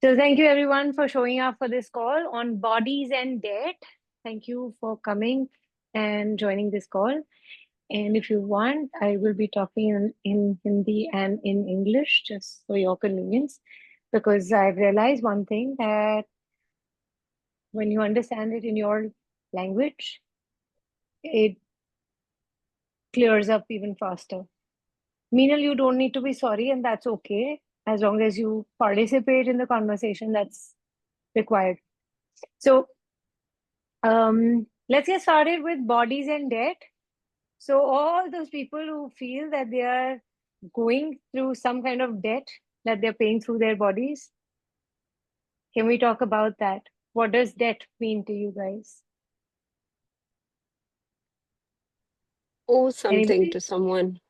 So thank you everyone for showing up for this call on bodies and debt. Thank you for coming and joining this call. And if you want, I will be talking in Hindi and in English just for your convenience, because I've realized one thing, that when you understand it in your language, it clears up even faster. Meanwhile, you don't need to be sorry, and that's okay. As long as you participate in the conversation, that's required. So let's get started with bodies and debt. So all those people who feel that they are going through some kind of debt that they're paying through their bodies, can we talk about that? What does debt mean to you guys? Owe something Anybody? to someone.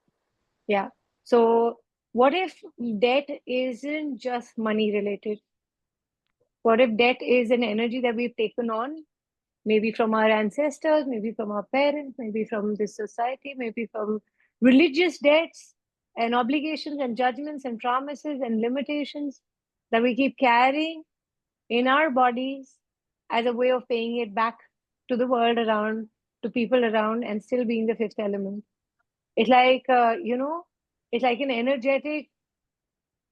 Yeah. So what if debt isn't just money related? What if debt is an energy that we've taken on, maybe from our ancestors, maybe from our parents, maybe from this society, maybe from religious debts and obligations and judgments and promises and limitations that we keep carrying in our bodies as a way of paying it back to the world around, to people around, and still being the fifth element. It's like, it's like an energetic,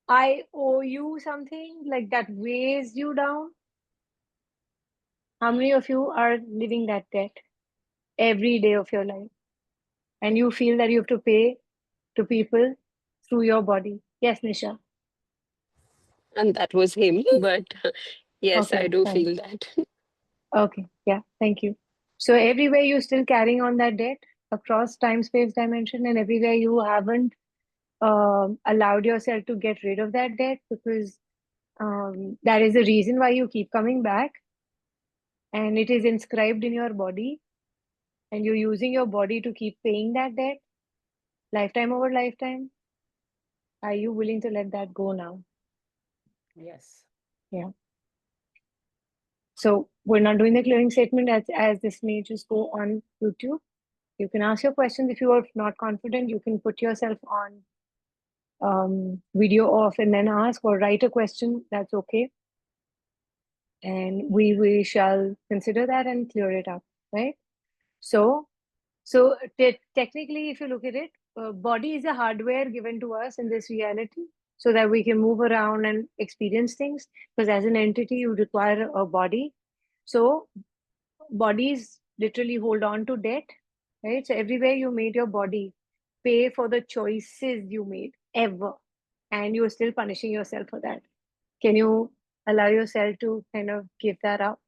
I owe you something, like that weighs you down. How many of you are living that debt every day of your life? And you feel that you have to pay to people through your body. Yes, Nisha. And that was him. But yes, I Okay, do fine. feel that. Okay, yeah, thank you. So everywhere you're still carrying on that debt across time, space, dimension, and everywhere you haven't allowed yourself to get rid of that debt, because that is the reason why you keep coming back, and it is inscribed in your body, and you're using your body to keep paying that debt lifetime over lifetime. Are you willing to let that go now? Yes. Yeah. So we're not doing the clearing statement, as this may just go on YouTube. You can ask your questions. If you are not confident, you can put yourself on video off and then ask, or write a question. That's okay. And we shall consider that and clear it up, right? So, technically, if you look at it, body is a hardware given to us in this reality so that we can move around and experience things. Because as an entity, you require a body. So bodies literally hold on to debt, right? So everywhere you made your body pay for the choices you made ever, and you're still punishing yourself for that. Can you allow yourself to kind of give that up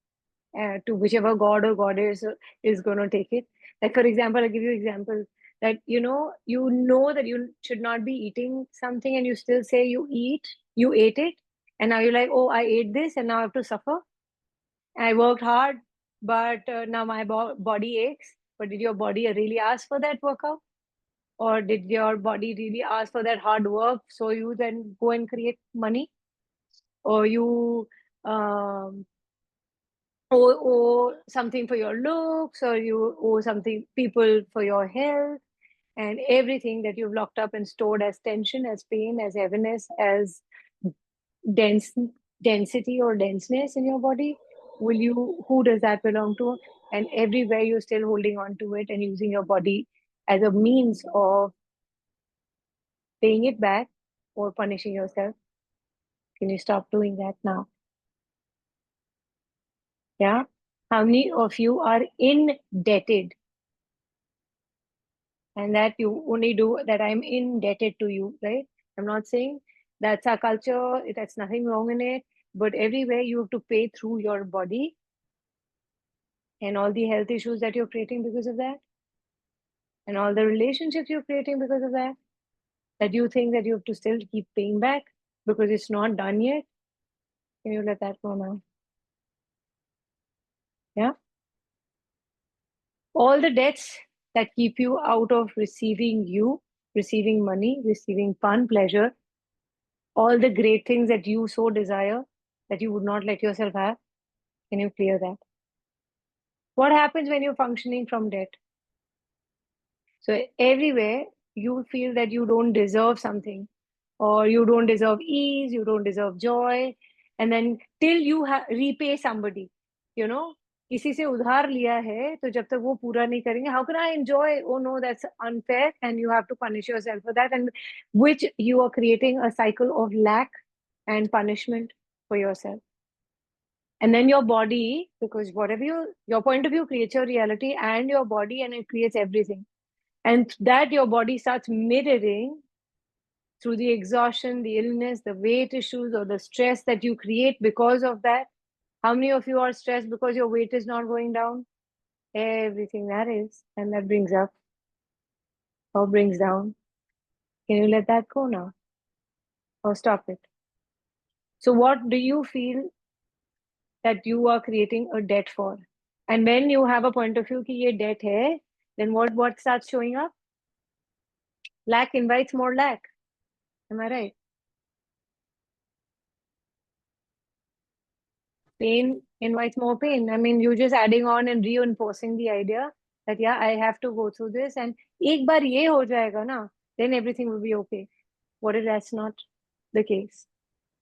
to whichever god or goddess is going to take it? Like, for example, I'll give you example that you know that you should not be eating something, and you still say you ate it, and now you're like, oh, I ate this and now I have to suffer. I worked hard, but now my body aches. But did your body really ask for that workout? Or did your body really ask for that hard work so you then go and create money? Or you um, owe something for your looks, or you owe something people for your health, and everything that you've locked up and stored as tension, as pain, as heaviness, as dense density or denseness in your body, who does that belong to? And everywhere you're still holding on to it and using your body as a means of paying it back or punishing yourself. Can you stop doing that now? Yeah. How many of you are indebted, and that you only do that? I'm indebted to you, right? I'm not saying that's our culture, that's nothing wrong in it, but everywhere you have to pay through your body, and all the health issues that you're creating because of that, and all the relationships you're creating because of that, that you think that you have to still keep paying back because it's not done yet. Can you let that go now? Yeah. All the debts that keep you out of receiving money, receiving fun, pleasure, all the great things that you so desire that you would not let yourself have. Can you clear that? What happens when you're functioning from debt? So everywhere you feel that you don't deserve something, or you don't deserve ease, you don't deserve joy, and then till you repay somebody, you know, किसी से उधार लिया है तो जब तक वो पूरा नहीं करेंगे, how can I enjoy? Oh no, that's unfair, and you have to punish yourself for that, and which you are creating a cycle of lack and punishment for yourself. And then your body, because whatever your point of view creates your reality and your body, and it creates everything, and that your body starts mirroring through the exhaustion, the illness, the weight issues, or the stress that you create because of that. How many of you are stressed because your weight is not going down? Everything that is, and that brings up or brings down. Can you let that go now? Or stop it? So what do you feel that you are creating a debt for? And when you have a point of view ki ye debt hai, then what starts showing up? Lack invites more lack. Am I right? Pain invites more pain. I mean, you're just adding on and reinforcing the idea that, yeah, I have to go through this. And ek baar ye ho jayega na, then everything will be okay. What if that's not the case?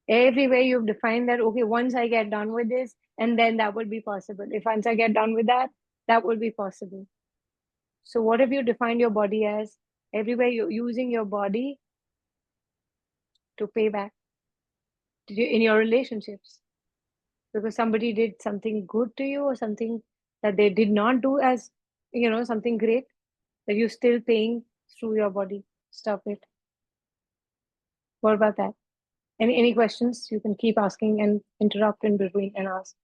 Everywhere you've defined that, okay, once I get done with this, and then that would be possible. If once I get done with that, that will be possible. So what have you defined your body as? Everywhere you're using your body to pay back in your relationships. Because somebody did something good to you or something that they did not do as, something great, that you're still paying through your body. Stop it. What about that? Any questions? You can keep asking and interrupt in between and ask.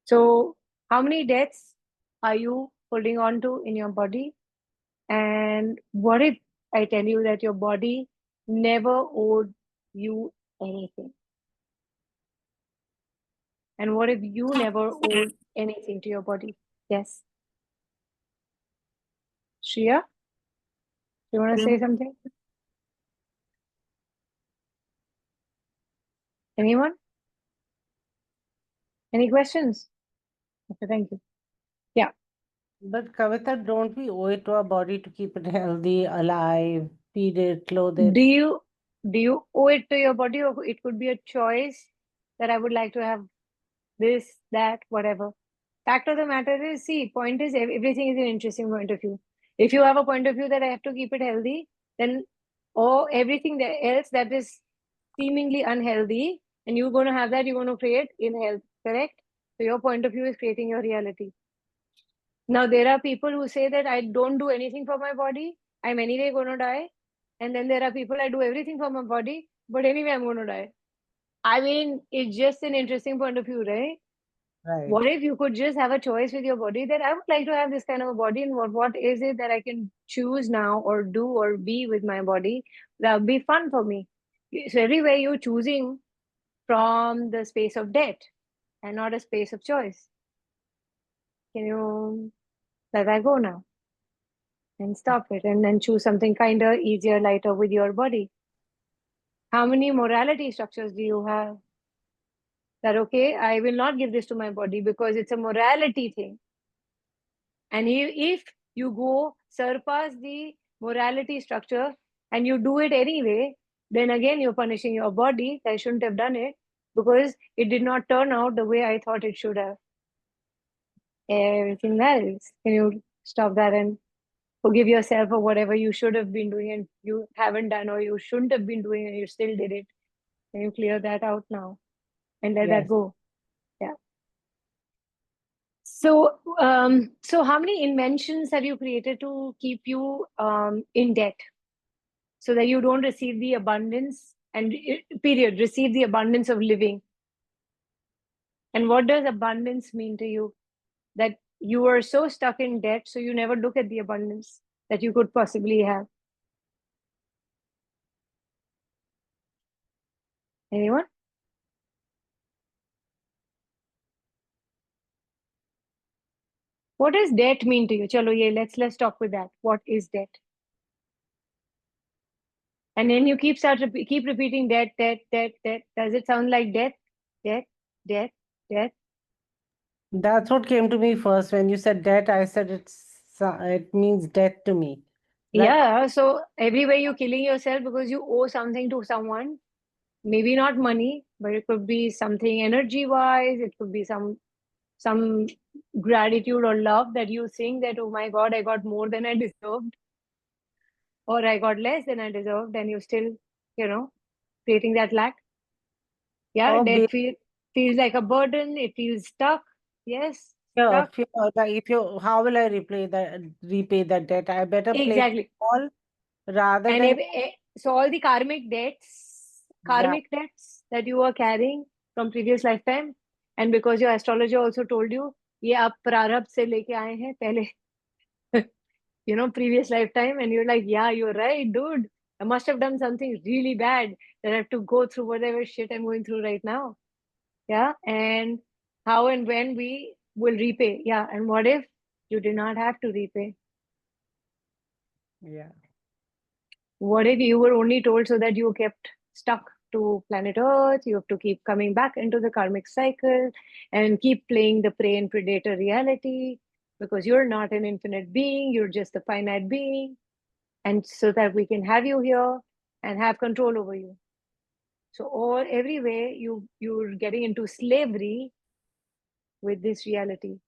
So how many debts are you holding on to in your body? And what if I tell you that your body never owed you anything? And what if you never owed anything to your body? Yes. Shreya, you want to say something? Anyone? Any questions? Okay, thank you. Yeah. But Kavita, don't we owe it to our body to keep it healthy, alive, feed it, clothe it? Do you owe it to your body, or it could be a choice that I would like to have this, that, whatever? Fact of the matter is, see, point is everything is an interesting point of view. If you have a point of view that I have to keep it healthy, then everything else that is seemingly unhealthy, and you're going to have that, you're going to create in health, correct? So your point of view is creating your reality. Now, there are people who say that I don't do anything for my body, I'm anyway going to die. And then there are people, I do everything for my body, but anyway, I'm going to die. I mean, it's just an interesting point of view, right? Right. What if you could just have a choice with your body that I would like to have this kind of a body, and what is it that I can choose now or do or be with my body that would be fun for me? So everywhere you're choosing from the space of debt and not a space of choice. Can you let that go now and stop it, and then choose something kinder, easier, lighter with your body? How many morality structures do you have? That, okay, I will not give this to my body because it's a morality thing. And if you go surpass the morality structure and you do it anyway, then again you're punishing your body. I shouldn't have done it because it did not turn out the way I thought it should have. Everything else. Can you stop that and forgive yourself for whatever you should have been doing and you haven't done, or you shouldn't have been doing and you still did it? Can you clear that out now and let that Yes. go? Yeah. So, so how many inventions have you created to keep you in debt so that you don't receive the abundance and period, receive the abundance of living? And what does abundance mean to you? That you are so stuck in debt, so you never look at the abundance that you could possibly have. Anyone? What does debt mean to you? Chalo, let's talk with that. What is debt? And then you keep repeating debt. Does it sound like death? Debt, debt, debt. That's what came to me first. When you said debt, I said it means death to me. Like, Yeah, so everywhere you're killing yourself because you owe something to someone. Maybe not money, but it could be something energy wise. It could be some gratitude or love that you think that, oh my God, I got more than I deserved, or I got less than I deserved, and you still, creating that lack. Yeah, Or debt feels like a burden. It feels stuck. Yes, yeah, stuck. if you, how will I repay that debt? I better play Exactly. small rather And than, so all the yeah, karmic debts that you were carrying from previous lifetime, and because your astrologer also told you, ये आप प्रारब्ध से लेके आए हैं पहले, previous lifetime, and you're like, yeah, you're right, dude. I must have done something really bad that I have to go through whatever shit I'm going through right now. Yeah, and how and when we will repay. Yeah, and what if you did not have to repay? yeah, What if you were only told so that you kept stuck to planet Earth? You have to keep coming back into the karmic cycle and keep playing the prey and predator reality because you're not an infinite being, you're just a finite being. And so that we can have you here and have control over you. So all every way you're getting into slavery with this reality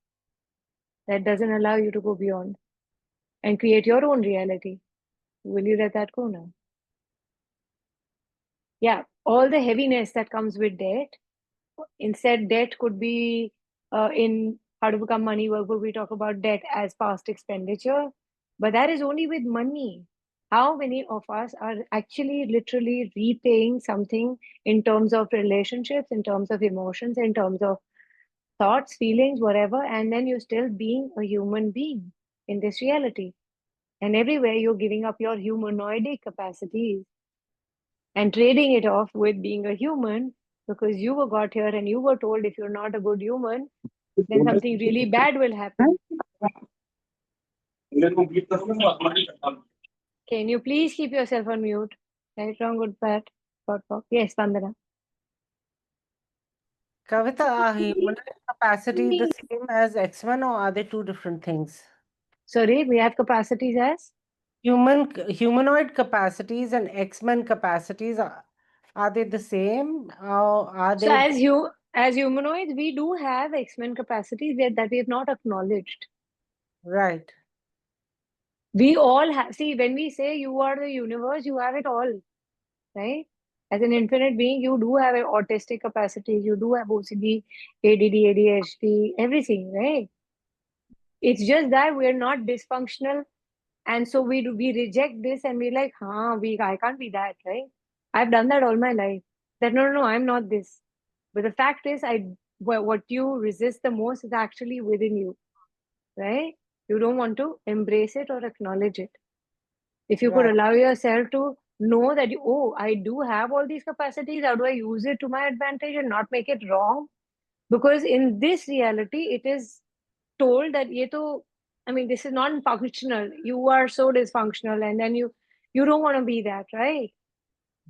that doesn't allow you to go beyond and create your own reality. Will you let that go now? Yeah, all the heaviness that comes with debt. Instead, debt could be in How to Become Money Workbook, we talk about debt as past expenditure, but that is only with money. How many of us are actually literally repaying something in terms of relationships, in terms of emotions, in terms of thoughts, feelings, whatever, and then you're still being a human being in this reality? And everywhere you're giving up your humanoidic capacities and trading it off with being a human because you were got here and you were told if you're not a good human, then something really bad will happen. Can you please keep yourself on mute? Right, wrong, good, bad, God, yes, Vandana. Kavita, are human capacity the same as X-Men or are they two different things? Sorry, we have capacities as? Humanoid capacities and X-Men capacities, are they the same or are So they as humanoids, we do have X-Men capacities that we have not acknowledged. right? We all have, see, when we say you are the universe, you have it all, right? As an infinite being, you do have autistic capacities, you do have OCD, ADD, ADHD, everything, right? It's just that we're not dysfunctional, and so we reject this and we're like, I can't be that, right? I've done that all my life. That no, I'm not this. But the fact is, what you resist the most is actually within you, right? You don't want to embrace it or acknowledge it. If you could Right, allow yourself to know that I do have all these capacities, how do I use it to my advantage and not make it wrong? Because in this reality, it is told that this is not functional. You are so dysfunctional, and then you don't want to be that, right?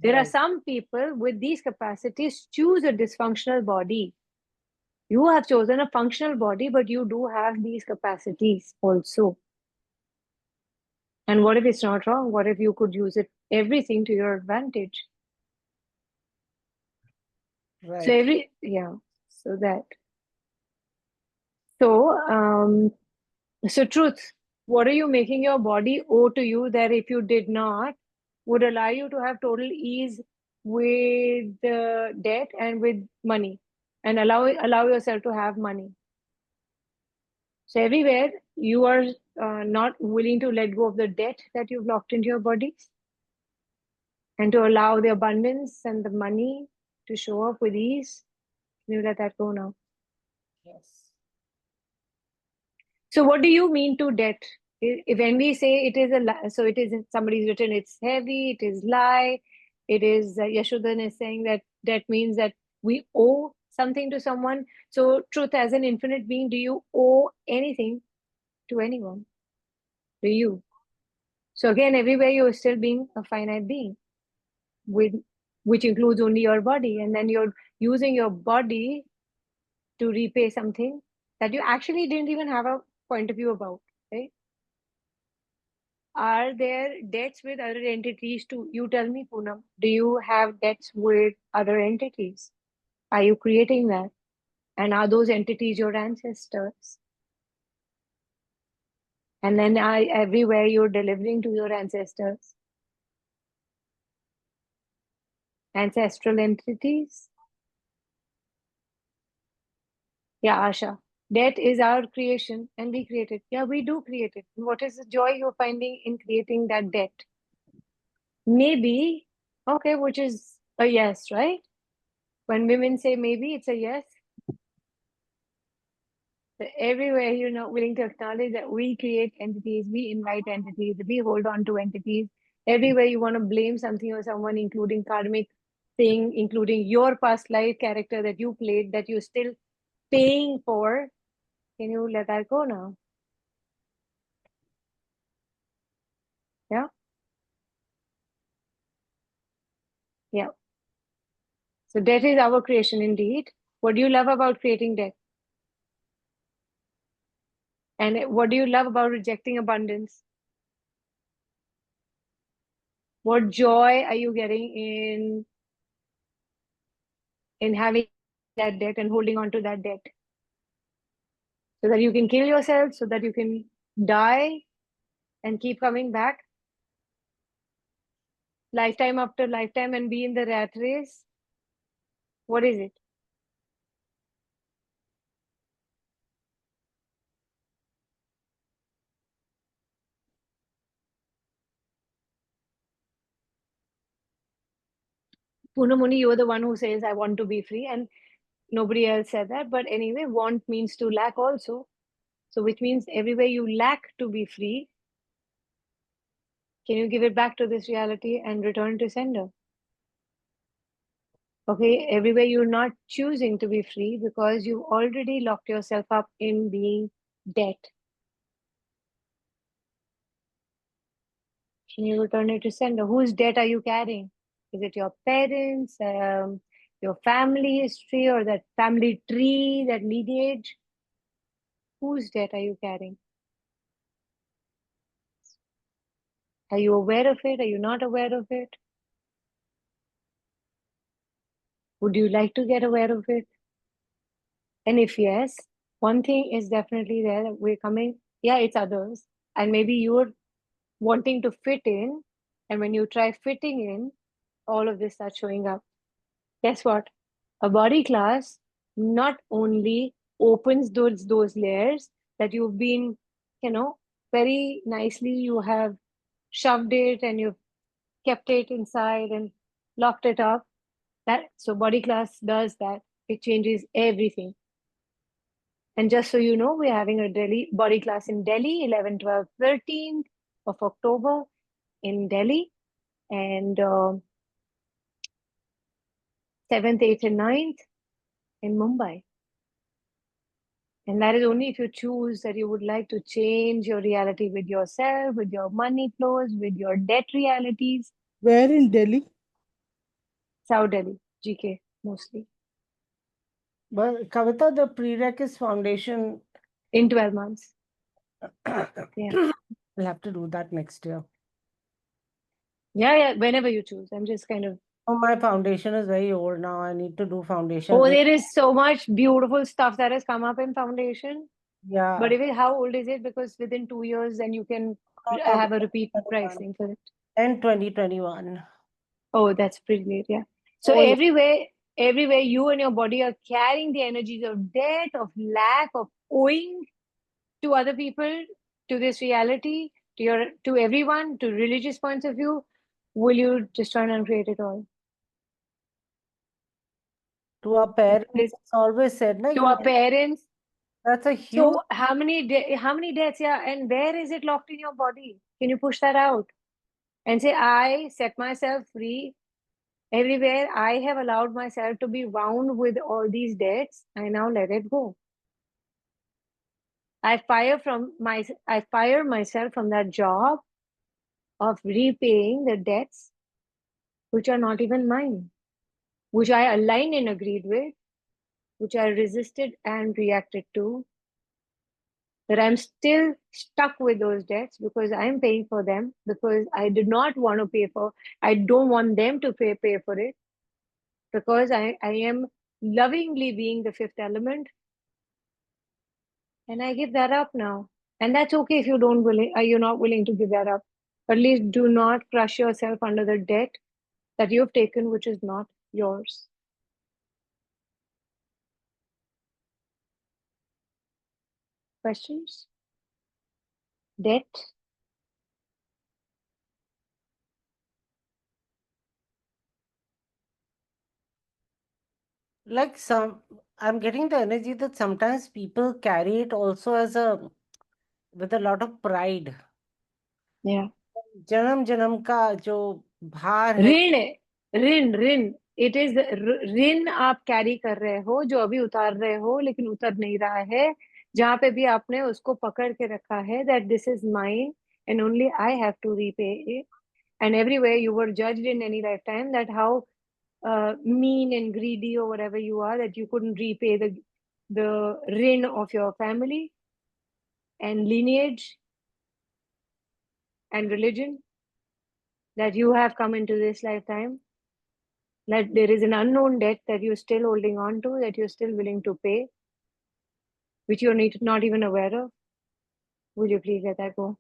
There are right, some people with these capacities choose a dysfunctional body. You have chosen a functional body, but you do have these capacities also. And what if it's not wrong? What if you could use it everything to your advantage? So right. so that. So so truth, what are you making your body owe to you that if you did not, would allow you to have total ease with debt and with money, and allow yourself to have money? So everywhere you are not willing to let go of the debt that you've locked into your bodies and to allow the abundance and the money to show up with ease. You let that go now. Yes. So what do you mean to debt? When we say it is so it is, somebody's written it's heavy, it is lie, it is Yashodhan is saying that debt means that we owe something to someone. So truth, as an infinite being, do you owe anything to anyone? Do you? So again, everywhere you're still being a finite being, with which includes only your body, and then you're using your body to repay something that you actually didn't even have a point of view about, right? are there debts with other entities too? You tell me, Poonam, do you have debts with other entities? Are you creating that? And are those entities your ancestors? And then everywhere you're delivering to your ancestors, ancestral entities. Yeah, Asha. Debt is our creation and we create it. Yeah, we do create it. What is the joy you're finding in creating that debt? Maybe, okay, which is a yes, right? When women say maybe, it's a yes. So everywhere you're not willing to acknowledge that we create entities, we invite entities, we hold on to entities. Everywhere you want to blame something or someone, including karmic thing, including your past life character that you played, that you're still paying for. Can you let that go now? Yeah. Yeah. So debt is our creation indeed. What do you love about creating debt? And what do you love about rejecting abundance? What joy are you getting in having that debt and holding on to that debt? So that you can kill yourself, so that you can die and keep coming back lifetime after lifetime and be in the rat race? What is it? Poonamuni, you're the one who says, I want to be free, and nobody else said that. But anyway, want means to lack also. So which means everywhere you lack to be free, can you give it back to this reality and return to sender? Okay, everywhere you're not choosing to be free because you've already locked yourself up in being debt. Can you return it to sender? Whose debt are you carrying? Is it your parents, your family history, or that family tree, that lineage? Whose debt are you carrying? Are you aware of it? Are you not aware of it? Would you like to get aware of it? And if yes, one thing is definitely there that we're coming, yeah, it's others. And maybe you're wanting to fit in. And when you try fitting in, all of this starts showing up. Guess what? A body class not only opens those layers that you've been, very nicely you have shoved it and you've kept it inside and locked it up. That so body class does that. It changes everything. And just so you know, we're having a Delhi body class in Delhi, 11, 12, 13th of October in Delhi, and 7th, 8th, and 9th in Mumbai. And that is only if you choose that you would like to change your reality with yourself, with your money flows, with your debt realities. Where in Delhi? South Delhi, GK mostly, But Kavita, the prerequisite foundation, in 12 months. I'll Yeah. have to do that next year. Yeah, whenever you choose. I'm just kind of. Oh, my foundation is very old now. I need to do foundation. Oh, there is so much beautiful stuff that has come up in foundation. Yeah. But even how old is it? Because within 2 years, then you can have a repeat pricing for it. And 2021. Oh, that's pretty great. Yeah. So Oh, yeah. everywhere you and your body are carrying the energies of debt, of lack, of owing to other people, to this reality, to everyone, to religious points of view, will you just try and create it all? To our parents, Please. it's always said, like, To our parents. that's a huge. So how many deaths? Yeah, and where is it locked in your body? Can you push that out and say, I set myself free? Everywhere I have allowed myself to be wound with all these debts, I now let it go. I fire myself from that job of repaying the debts which are not even mine, which I aligned and agreed with, which I resisted and reacted to. that I'm still stuck with those debts because I'm paying for them, because I did not want to pay for, I don't want them to pay for it, because I am lovingly being the fifth element, and I give that up now. And that's okay if you don't willing, you're not willing to give that up. At least do not crush yourself under the debt that you've taken, which is not yours. Questions? Debt? Like I'm getting the energy that sometimes people carry it also as with a lot of pride. Yeah. जन्म जन्म का जो भार है ऋण ऋण ऋण it is ऋण आप कैरी कर रहे हो, जो अभी उतार रहे हो लेकिन उतर नहीं रहा है, जहां पे भी आपने उसको पकड़ के रखा है, that this is mine and only I have to repay it, and everywhere you were judged in any lifetime that how mean and greedy or whatever you are, that you couldn't repay the rin of your family and lineage and religion, that you have come into this lifetime, that there is an unknown debt that you're still holding on to, that you're still willing to pay, which you're not even aware of. Would you please let that go?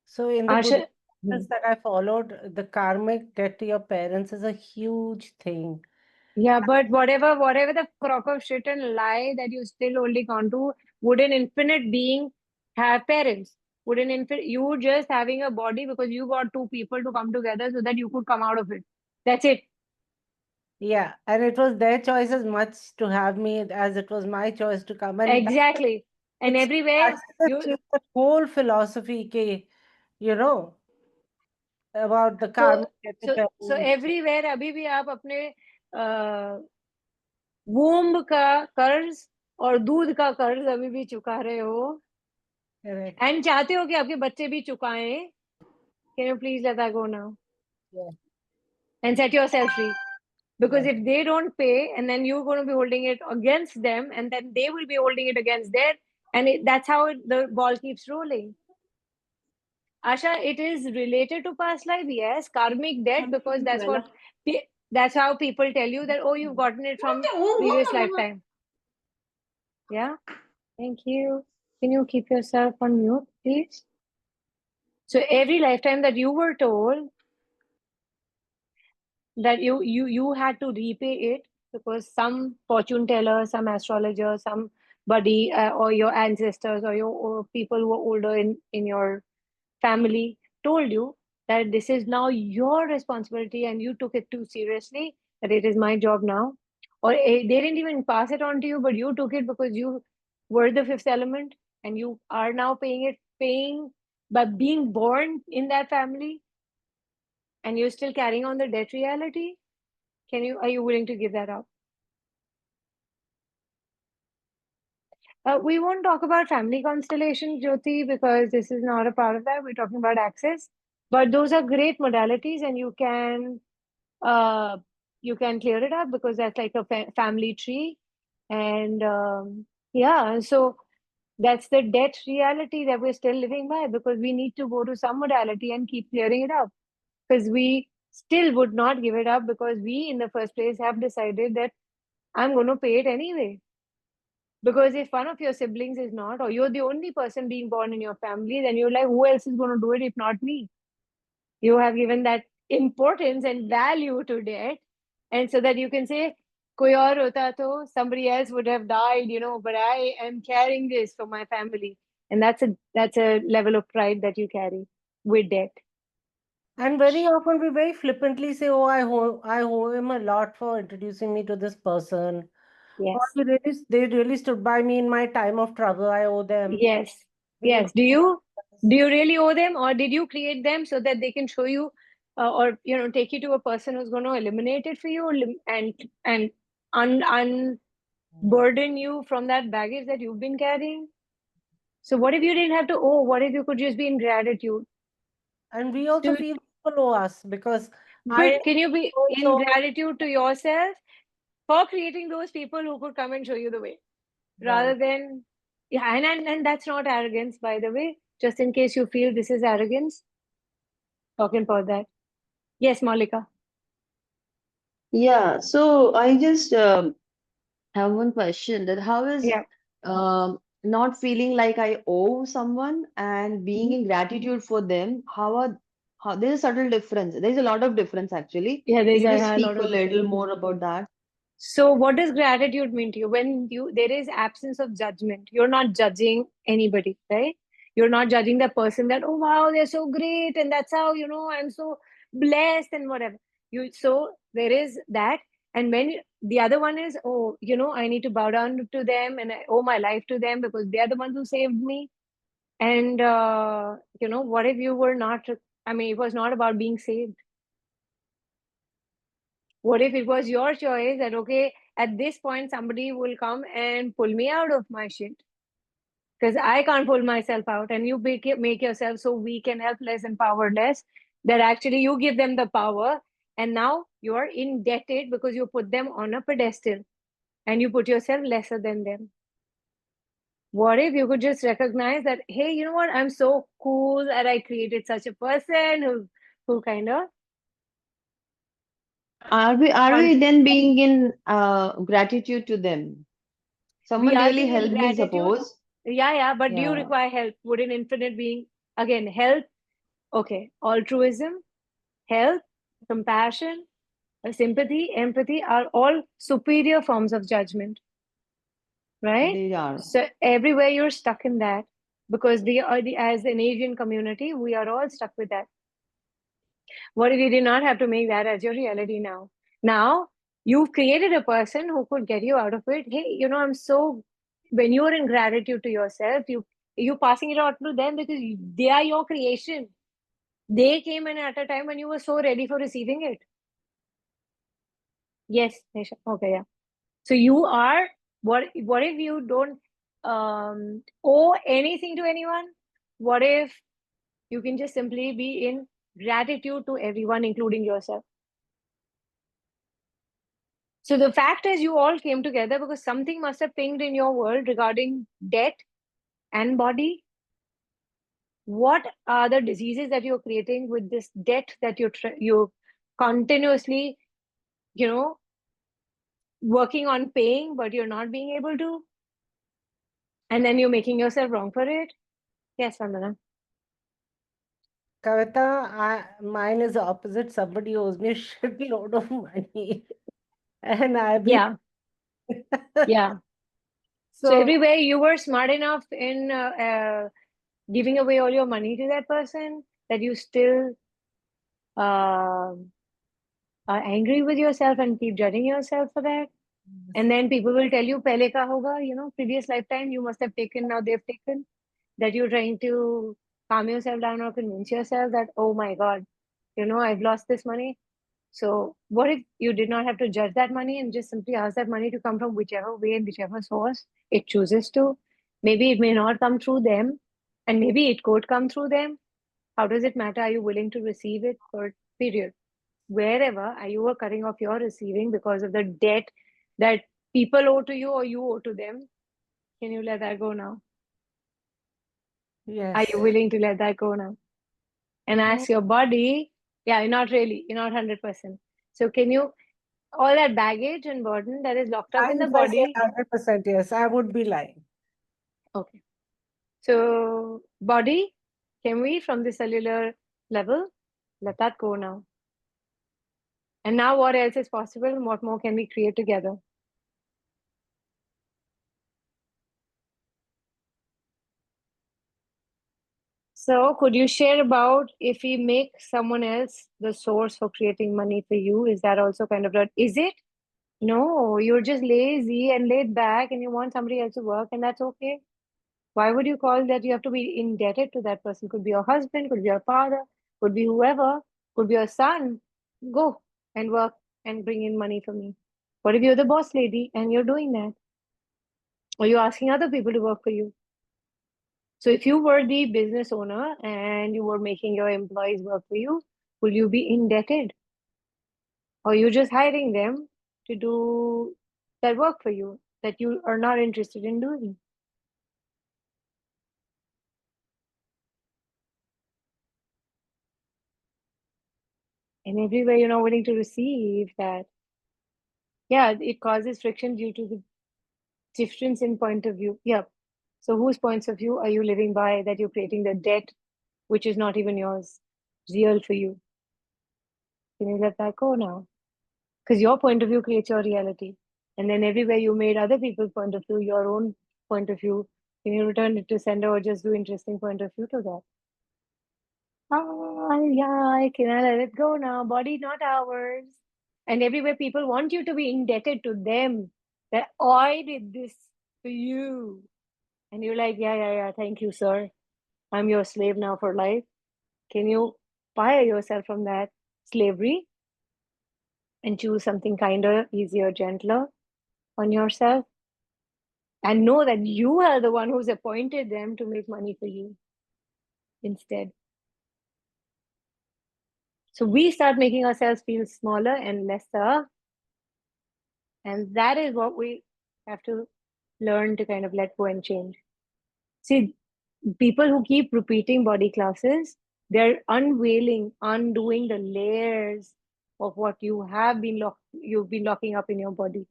So in the Asha, Buddhism that I followed, the karmic debt to your parents is a huge thing. yeah, but whatever the crock of shit and lie that you're still holding on to, would an infinite being have parents? Would an infinite, you just having a body because you got two people to come together so that you could come out of it. That's it. Yeah, and it was their choice as much to have me as it was my choice to come. And Exactly. And it's everywhere you, that whole philosophy, you know, about the so karmic debt to so parents. everywhere अभी भी आप अपने womb का कर्ज और दूध का कर्ज अभी भी चुका रहे हो, Correct. एंड चाहते हो कि आपके बच्चे भी चुकाएं. Can you please let that go now Yeah. and set yourself free? Because if they don't pay, and then you're going to be holding it against them, and then they will be holding it against their, and that's how the ball keeps rolling. Asha, it is related to past life, yes, karmic debt, because that's how people tell you that, oh, you've gotten it from previous lifetime. Yeah. Thank you. Can you keep yourself on mute, please? So every lifetime that you were told that you had to repay it because some fortune teller, some astrologer, somebody, or your ancestors, or your or people who are older in your family told you that this is now your responsibility, and you took it too seriously, that it is my job now, or they didn't even pass it on to you, but you took it because you were the fifth element, and you are now paying by being born in that family, and you're still carrying on the debt reality. Are you willing to give that up? We won't talk about family constellation, Jyoti, because this is not a part of that. We're talking about access, but those are great modalities, and uh, you can clear it up because that's like a family tree, and yeah, so that's the debt reality that we're still living by, because we need to go to some modality and keep clearing it up, because we still would not give it up, because we in the first place have decided that I'm going to pay it anyway. Because if one of your siblings is not, or you're the only person being born in your family, then you're like, who else is going to do it if not me? You have given that importance and value to debt. And so that you can say, koi aur hota to, somebody else would have died, but I am carrying this for my family. And that's a level of pride that you carry with debt. And very often we very flippantly say, "Oh, I owe him a lot for introducing me to this person." Or Yes. they really stood by me in my time of trouble. I owe them. Yes. Yes. Do you really owe them, or did you create them so that they can show you, or take you to a person who's going to eliminate it for you, and unburden you from that baggage that you've been carrying? So what if you didn't have to owe? What if you could just be in gratitude? And we also To, feel people owe us because I but can you be in also gratitude to yourself for creating those people who could come and show you the way, rather right. than Yeah, and that's not arrogance, by the way. Just in case you feel this is arrogance, talking about that. Yes, Malika. Yeah, so I just have one question, that how is Yeah. not feeling like I owe someone and being Mhm. in gratitude for them, how there's a subtle difference. There's a lot of difference actually. Yeah, Can there's you just a speak lot a of difference. little more about that? So, what does gratitude mean to you? When there is absence of judgment, you're not judging anybody, right? You're not judging the person that, oh wow, they're so great, and that's how, I'm so blessed and whatever. So there is that. And when the other one is, oh, I need to bow down to them and I owe my life to them because they're the ones who saved me. And what if you were not, I mean, it was not about being saved. What if it was your choice that, okay, at this point, somebody will come and pull me out of my shit because I can't pull myself out, and you make yourself so weak and helpless and powerless that actually you give them the power, and now you are indebted because you put them on a pedestal and you put yourself lesser than them. What if you could just recognize that, hey, you know what? I'm so cool that I created such a person who kind of Are we then being in gratitude to them? we Someone are really being in helped me, gratitude. suppose. Yeah, but do you Yeah, require help? Would an infinite being, again, help? Okay, altruism, help, compassion, sympathy, empathy are all superior forms of judgment, right? they are. So everywhere you're stuck in that because as an Asian community, we are all stuck with that. What if you did not have to make that as your reality now? Now you've created a person who could get you out of it. Hey, I'm so when you're in gratitude to yourself, you passing it out to them because they are your creation. They came in at a time when you were so ready for receiving it. Yes, Nisha. Okay, yeah. So you are what if you don't owe anything to anyone? What if you can just simply be in gratitude to everyone, including yourself? So the fact is, you all came together because something must have pinged in your world regarding debt and body. What are the diseases that you're creating with this debt that you continuously, you know, working on paying, but you're not being able to, and then you're making yourself wrong for it? Yes, Vandana. Kavita, mine is the opposite. Somebody owes me a shitload of money, and I've been Yeah, yeah. So so. everywhere you were smart enough in giving away all your money to that person that you still uh, are angry with yourself and keep judging yourself for that. And then people will tell you, Pehle ka hoga, previous lifetime you must have taken, now they've taken. That you're trying to calm yourself down or convince yourself that, oh my God, I've lost this money. So what if you did not have to judge that money and just simply ask that money to come from whichever way and whichever source it chooses to? Maybe it may not come through them, and maybe it could come through them. How does it matter? Are you willing to receive it? For period. Wherever are you cutting off your receiving because of the debt that people owe to you or you owe to them? Can you let that go now? Are you Yes. willing to let that go now? And Mm, ask your body, yeah, not really, you're not 100%. So can you, all that baggage and burden that is locked up in the if I say body? 100%, yes, I would be lying. Okay. So body, can we from the cellular level let that go now? And now what else is possible and what more can we create together? So could you share about if we make someone else the source for creating money for you? Is that also kind of, is it? No, you're just lazy and laid back and you want somebody else to work, and that's okay. Why would you call that you have to be indebted to that person? Could be your husband, could be your father, could be whoever, could be your son. Go and work and bring in money for me. What if you're the boss lady and you're doing that? Or you're asking other people to work for you? So if you were the business owner and you were making your employees work for you, will you be indebted? Or you're just hiring them to do that work for you that you are not interested in doing? And everywhere you're not willing to receive that, yeah, it causes friction due to the difference in point of view. Yeah. So whose points of view are you living by that you're creating the debt, which is not even yours, real for you? Can you let that go now? Because your point of view creates your reality. And then everywhere you made other people's point of view, your own point of view, can you return it to sender or just do interesting point of view to that? Yeah, can I let it go now? Body not ours. And everywhere people want you to be indebted to them. That I did this for you. And you're like, yeah, thank you, sir. I'm your slave now for life. Can you fire yourself from that slavery and choose something kinder, easier, gentler on yourself? And know that you are the one who's appointed them to make money for you instead. So we start making ourselves feel smaller and lesser. And that is what we have to learn to kind of let go and change. See, people who keep repeating body classes, they're undoing the layers of what you've been locking up in your body.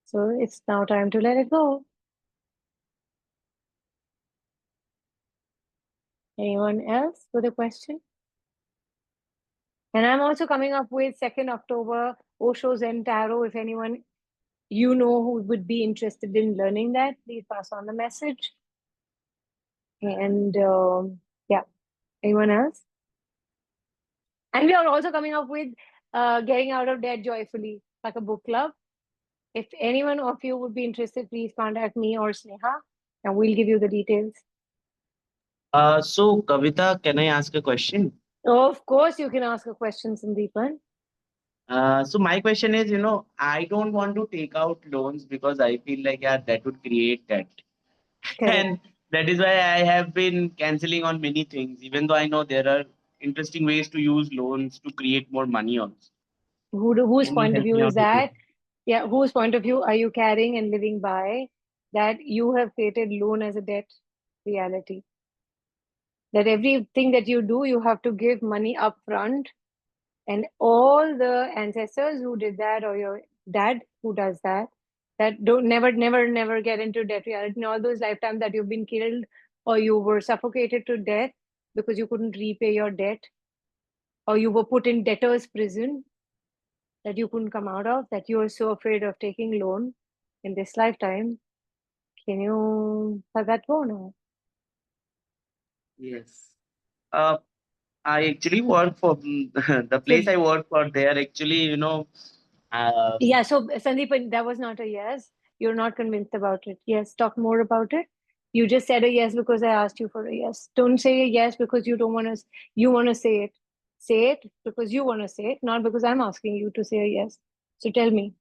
So it's now time to let it go. Anyone else with a question? And I'm also coming up with 2nd October Osho Zen Tarot. If anyone you know who would be interested in learning that, please pass on the message. And yeah, anyone else? And we are also coming up with getting out of debt joyfully, like a book club. If anyone of you would be interested, please contact me or Sneha, and we'll give you the details. So Kavita, can I ask a question? Of course, you can ask a question, Sandeepan. So my question is, I don't want to take out loans because I feel like, yeah, that would create debt. Correct. And that is why I have been canceling on many things, even though I know there are interesting ways to use loans to create more money also. Whose Can you point of help view me is out with this? that? Yeah, whose point of view are you carrying and living by that you have created loan as a debt reality? That everything that you do, you have to give money up front, and all the ancestors who did that, or your dad who does that, that don't never get into debt reality. In all those lifetimes that you've been killed or you were suffocated to death because you couldn't repay your debt, or you were put in debtor's prison that you couldn't come out of, that you are so afraid of taking loan in this lifetime. Can you let that go now? Yes. Uh, I actually work for the So place I work for. They are actually, uh, yeah, so Sandeep, that was not a yes. You're not convinced about it. Yes, talk more about it. You just said a yes because I asked you for a yes. Don't say a yes because you don't want to. You want to say it. Say it because you want to say it, not because I'm asking you to say a yes. So tell me.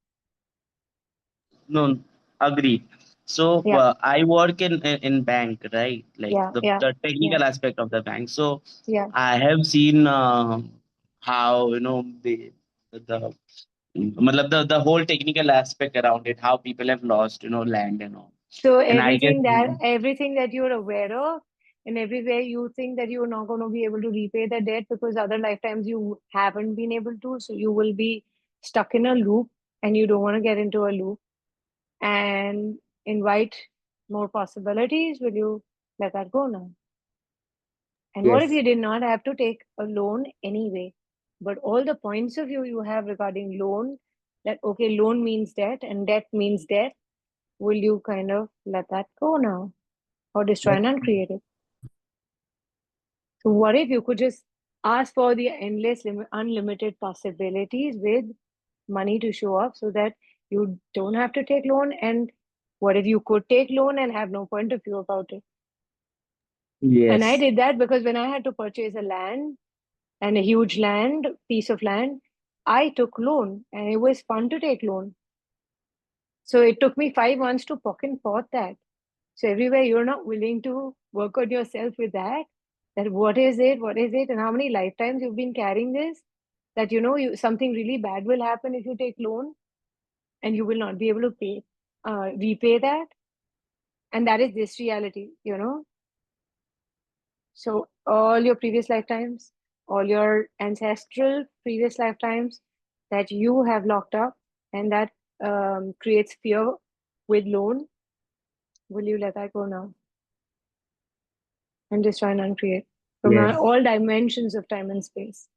no, agree. So Yeah, I work in bank, right? Like yeah, the, yeah, the yeah, technical aspect of the bank. So yeah. I have seen how the the whole technical aspect around it, how people have lost land and all. So And I guess everything that you're aware of, and everywhere you think that you're not going to be able to repay the debt because other lifetimes you haven't been able to, so you will be stuck in a loop, and you don't want to get into a loop and invite more possibilities. Will you let that go now? And what if yes, you did not have to take a loan anyway? But all the points of view you have regarding loan, that okay, loan means debt and debt means debt, will you kind of let that go now or destroy that's and uncreate it? So what if you could just ask for the unlimited possibilities with money to show up so that you don't have to take loan? And what if you could take loan and have no point of view about it? And I yes. did that because when I had to purchase a land and a huge piece of land, I took loan and it was fun to take loan. So it took me 5 months to pocket forth that. So everywhere you're not willing to work on yourself with that what is it, and how many lifetimes you've been carrying this, that something really bad will happen if you take loan and you will not be able to repay that, and that is this reality. So all your previous lifetimes, all your ancestral previous lifetimes that you have locked up, and that creates fear with loan, will you let that go now and destroy and uncreate from Yes. all dimensions of time and space?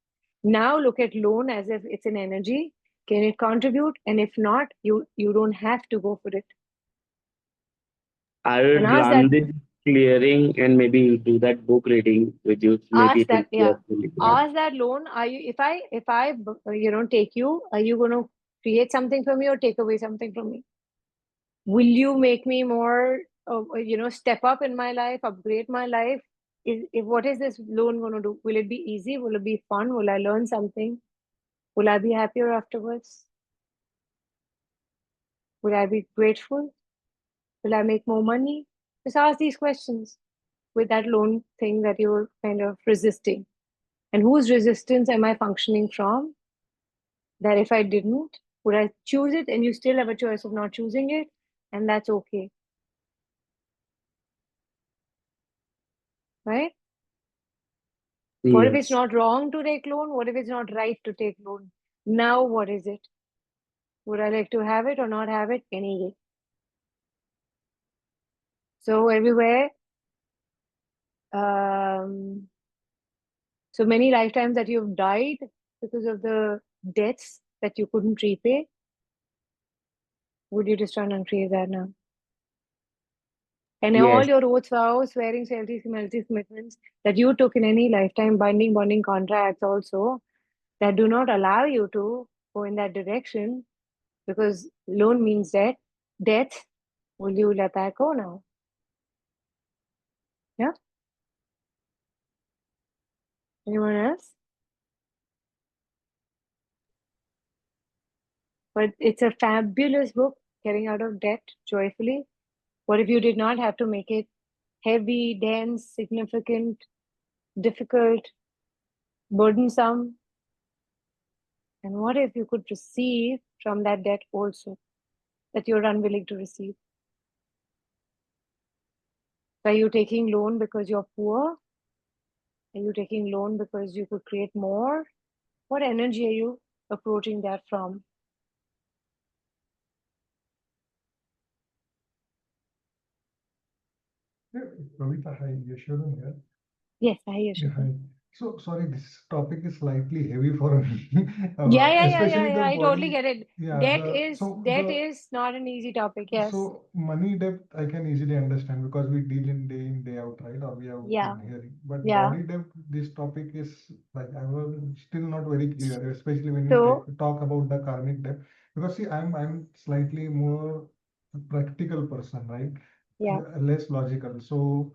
Now look at loan as if it's an energy. Can it contribute? And if not, you don't have to go for it. I And would ask that, run this clearing and maybe do that book reading with you. Maybe ask it will that, be yeah. actually. Yeah. Ask that loan. Are you, if I take you, are you going to create something from me or take away something from me? Will you make me more, step up in my life, upgrade my life? What is this loan going to do? Will it be easy? Will it be fun? Will I learn something? Will I be happier afterwards? Will I be grateful? Will I make more money? Just ask these questions with that loan thing that you're kind of resisting. And whose resistance am I functioning from? That if I didn't, would I choose it? And you still have a choice of not choosing it, and that's okay, right? What if it's Yes. not wrong to take loan? What if it's not right to take loan? Now, what is it? Would I like to have it or not have it? Any day. So everywhere, so many lifetimes that you've died because of the debts that you couldn't repay. Would you just try and uncreate that now? And all Yes. your oaths, vows, swearing, fealties, humilities, commitments that you took in any lifetime, bonding contracts also, that do not allow you to go in that direction, because loan means death. Will you let that go now? Yeah. Anyone else? But it's a fabulous book, Getting Out of Debt Joyfully. What if you did not have to make it heavy, dense, significant, difficult, burdensome? And what if you could receive from that debt also that you're unwilling to receive? Are you taking loan because you're poor? Are you taking loan because you could create more? What energy are you approaching that from? Yeah, Kavita, hi, Yashodhan here. Yes, I hear Yeah, you. hi. So, sorry, this topic is slightly heavy for me, especially Yeah. the I totally body. get it. Yeah, Debt the is so debt the is not an easy topic. Yes. so money debt I can easily understand because we deal in day out, right? Or we have Yeah. been hearing. But Yeah. body debt, this topic is like I was still not very clear, especially when you So talk about the karmic debt. Because see, I'm slightly more practical person, right? yeah. Less logical. So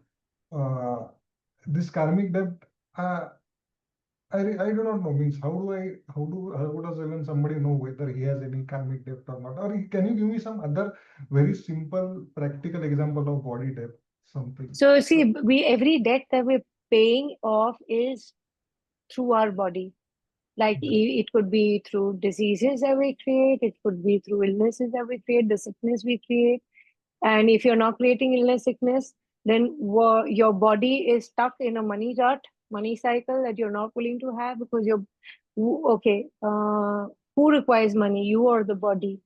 this karmic debt, uh, I do not know. Means how does even somebody know whether he has any karmic debt or not? Or can you give me some other very simple practical example of body debt? Something. So see, we every debt that we're paying off is through our body. Like it could be through diseases that we create, it could be through illnesses that we create, the sickness we create. And if you're not creating illness, sickness, then your body is stuck in a money rut, money cycle that you're not willing to have because you're okay. Who requires money, you or the body?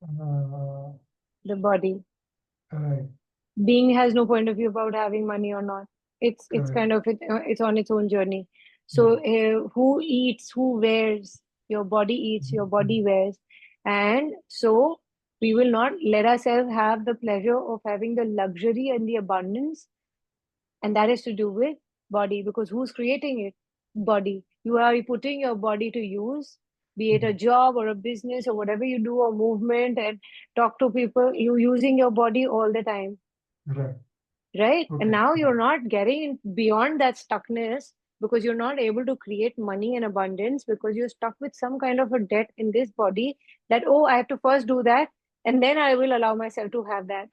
Uh, The body. right. Being has no point of view about having money or not. It's Correct. kind of it's on its own journey. So Yeah. who eats, who wears? Your body eats, your body wears. And so we will not let ourselves have the pleasure of having the luxury and the abundance, and that is to do with body, because who's creating it? Body. You are putting your body to use, be it a job or a business or whatever you do, or movement and talk to people. You using your body all the time, Right. right? And Okay. now you're Right. not getting beyond that stuckness because you're not able to create money and abundance because you're stuck with some kind of a debt in this body, that, oh, I have to first do that and then I will allow myself to have that.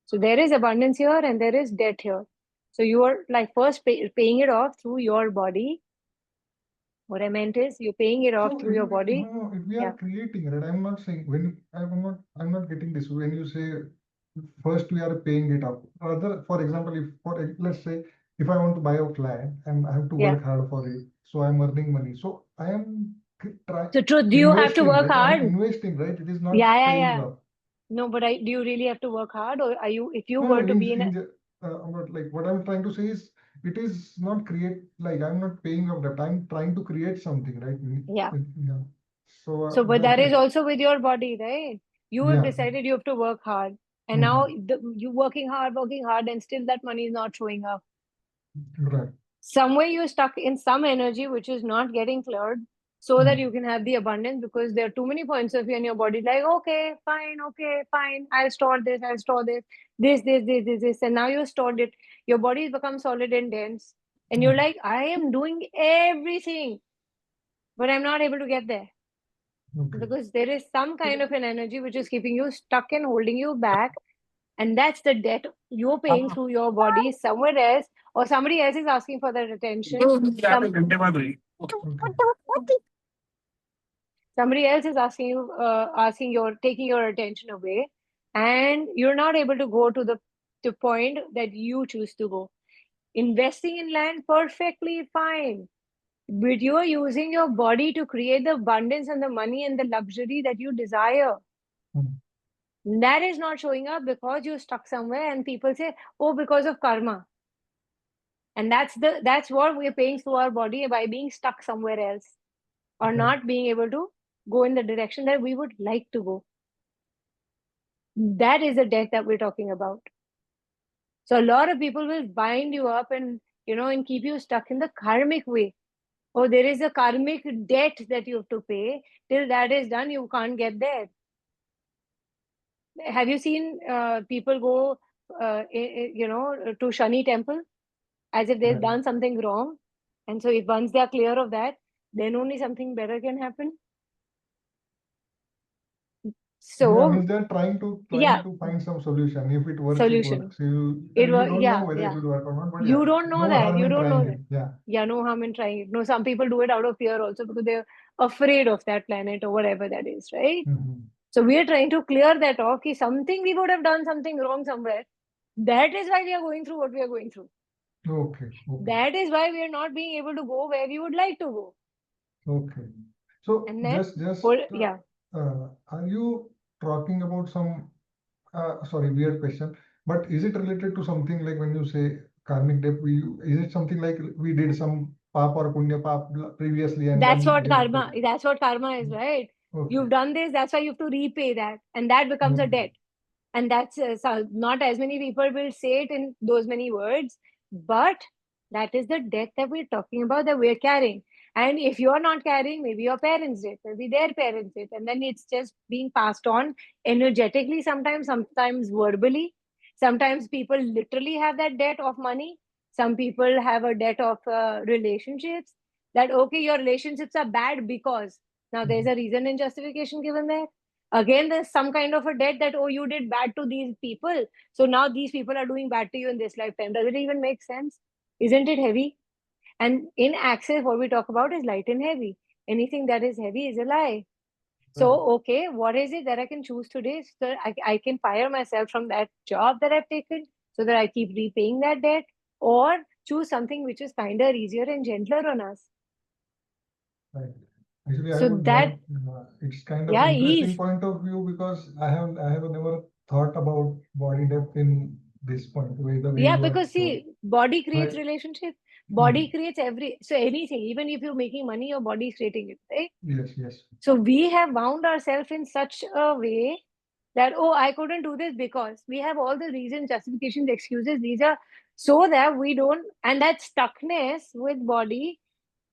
So there is abundance here and there is debt here. So you are like first paying it off through your body. What I meant is you're paying it off So through your body. no, if we are Yeah. creating, right? I'm not saying when I'm not getting this. When you say first we are paying it up. For example, let's say if I want to buy a flat and I have to Yeah. work hard for it, so I'm earning money. So I am So truth, do you have to investing, work right? I'm hard? investing, right? It is not Yeah, yeah, paying yeah. up. No, but do you really have to work hard, or are you, if you No, were no, to means be in a, but like what I'm trying to say is it is not like I'm not paying up debt. I'm trying to create something, right? yeah. Yeah. So So, but that is also with your body, right? You have yeah, decided you have to work hard, and now you working hard, and still that money is not showing up. right. Somewhere you're stuck in some energy which is not getting cleared, so that you can have the abundance, because there are too many points of view in your body, like, okay, fine, I'll store this, this, and now you stored it. Your body has become solid and dense, and you're like, I am doing everything, but I'm not able to get there. Okay. Because there is some kind of an energy which is keeping you stuck and holding you back, and that's the debt you're paying through your body somewhere else, or somebody else is asking for that attention. Somebody else is asking you, taking your attention away, and you're not able to go to the point that you choose to go. Investing in land, perfectly fine, but you're using your body to create the abundance and the money and the luxury that you desire. That is not showing up because you're stuck somewhere, and people say, oh, because of karma. And that's what we're paying through our body by being stuck somewhere else, or not being able to go in the direction that we would like to go. That is the debt that we're talking about. So a lot of people will bind you up and and keep you stuck in the karmic way. Oh, there is a karmic debt that you have to pay. Till that is done, you can't get there. Have you seen people go to Shani temple as if they've done something wrong? And so if once they are clear of that, then only something better can happen. Yeah, So means they're trying to find some solution. If it works, it solution. works. You It don't was know whether it will work or not, but You yeah, don't know no that. harm You in don't know trying that. it. Yeah. Yeah, no harm in trying it. No, some people do it out of fear also, because they're afraid of that planet or whatever that is, right? So we are trying to clear that off. Ki something we would have done something wrong somewhere. That is why we are going through what we are going through. Okay. That is why we are not being able to go where we would like to go. Okay. So And then, are you talking about some sorry, weird question, but is it related to something like when you say karmic debt, is it something like we did some pap or punya previously and that's then what karma is, right? Okay. You've done this, that's why you have to repay that, and that becomes a debt. And that's not as many people will say it in those many words, but that is the debt that we're talking about, that we're carrying. And if you're not carrying, maybe your parents did, maybe their parents did, and then it's just being passed on energetically, sometimes verbally. Sometimes people literally have that debt of money. Some people have a debt of relationships, that okay, your relationships are bad because, now there's a reason and justification given there. Again, there's some kind of a debt that, oh, you did bad to these people, so now these people are doing bad to you in this lifetime. Does it even make sense? Isn't it heavy? And in Access, what we talk about is light and heavy. Anything that is heavy is a lie. So okay, what is it that I can choose today, so I can fire myself from that job that I've taken, so that I keep repaying that debt, or choose something which is kinder, easier, and gentler on us. Right. Actually, I So would that love, it's kind of yeah, interesting ease. point of view, because I have never thought about body depth in this point, the way Yeah, you are because told. see, body creates Right. relationship. Body creates so anything, even if you're making money, your body is creating it, right? Yes. So we have bound ourselves in such a way that, oh, I couldn't do this because, we have all the reasons, justifications, excuses. These are so that we don't, and that stuckness with body.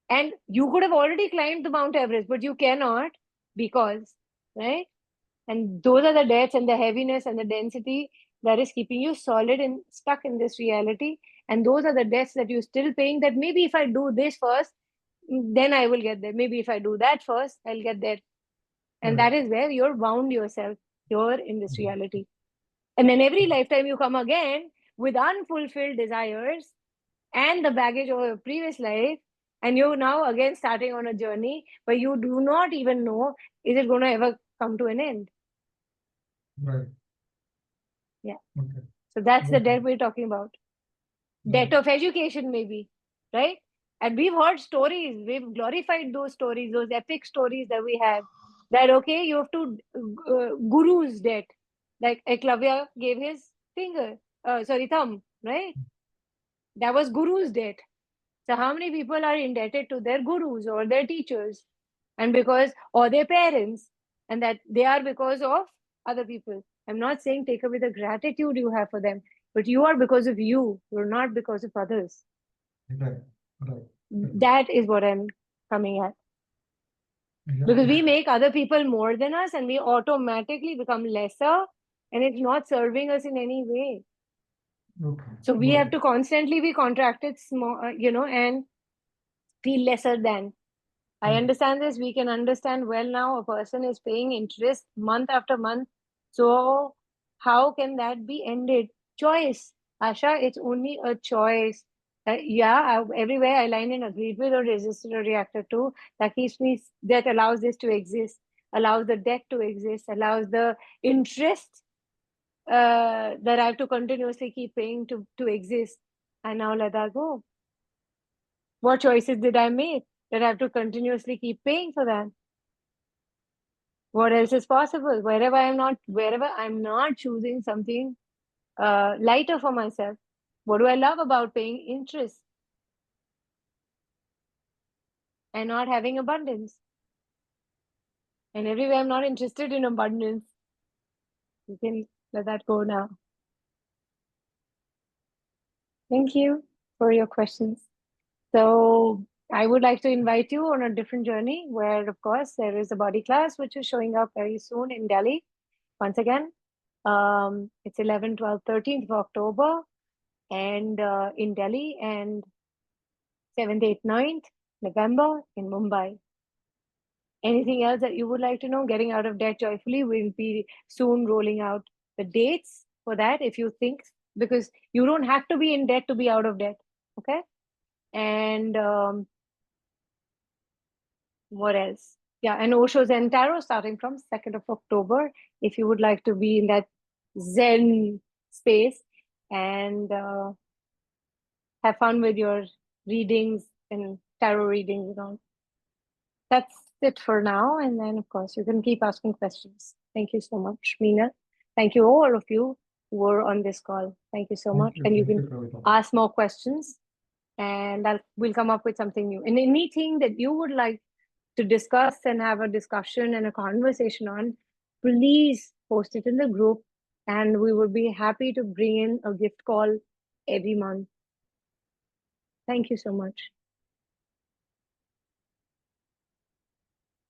And you could have already climbed the Mount Everest, but you cannot because, right? And those are the debts and the heaviness and the density that is keeping you solid and stuck in this reality. And those are the debts that you're still paying, that maybe if I do this first, then I will get there. Maybe if I do that first, I'll get there. And that is where you're bound yourself here in this reality. And then every lifetime you come again with unfulfilled desires and the baggage of your previous life, and you're now again starting on a journey where you do not even know, is it going to ever come to an end? Right. Okay. So that's the Okay. debt we're talking about. Debt Right. of education, maybe, right? And we've heard stories, we've glorified those stories, those epic stories that we have. That, okay, you have to, guru's debt. Like Eklavya gave his thumb, right? That was guru's debt. So how many people are indebted to their gurus or their teachers, and or their parents, and that they are because of other people? I'm not saying take away the gratitude you have for them, but you are because of you. You're not because of others. Right. Right. That is what I'm coming at. Yeah. Because we make other people more than us, and we automatically become lesser, and it's not serving us in any way. Okay. So we Got have it. to constantly be contracted, small, and feel lesser than. I Okay. understand this. We can understand well now. A person is paying interest month after month. So how can that be ended? Choice. Asha, it's only a choice. Everywhere I line and agreed with or resisted or reacted to, that allows this to exist, allows the debt to exist, allows the interest that I have to continuously keep paying to exist. And now let that go. What choices did I make that I have to continuously keep paying for that? What else is possible? Wherever I'm not choosing something lighter for myself. What do I love about paying interest and not having abundance? And everywhere I'm not interested in abundance. You can let that go now. Thank you for your questions. So I would like to invite you on a different journey where, of course, there is a body class which is showing up very soon in Delhi. Once again, it's 11, 12, 13th of October and in Delhi, and 7th, 8th, 9th November in Mumbai. Anything else that you would like to know? Getting Out of Debt Joyfully will be soon rolling out the dates for that, if you think, because you don't have to be in debt to be out of debt. Okay. And what else? Yeah, and Osho Zen Tarot starting from 2nd of October, if you would like to be in that Zen space and have fun with your readings and tarot readings and all. That's it for now. And then, of course, you can keep asking questions. Thank you so much, Meena. Thank you, all of you who were on this call. Thank you so much. And you can Kavita. ask more questions, and we'll come up with something new. And anything that you would like to discuss and have a discussion and a conversation on, please post it in the group, and we would be happy to bring in a gift call every month. Thank you so much.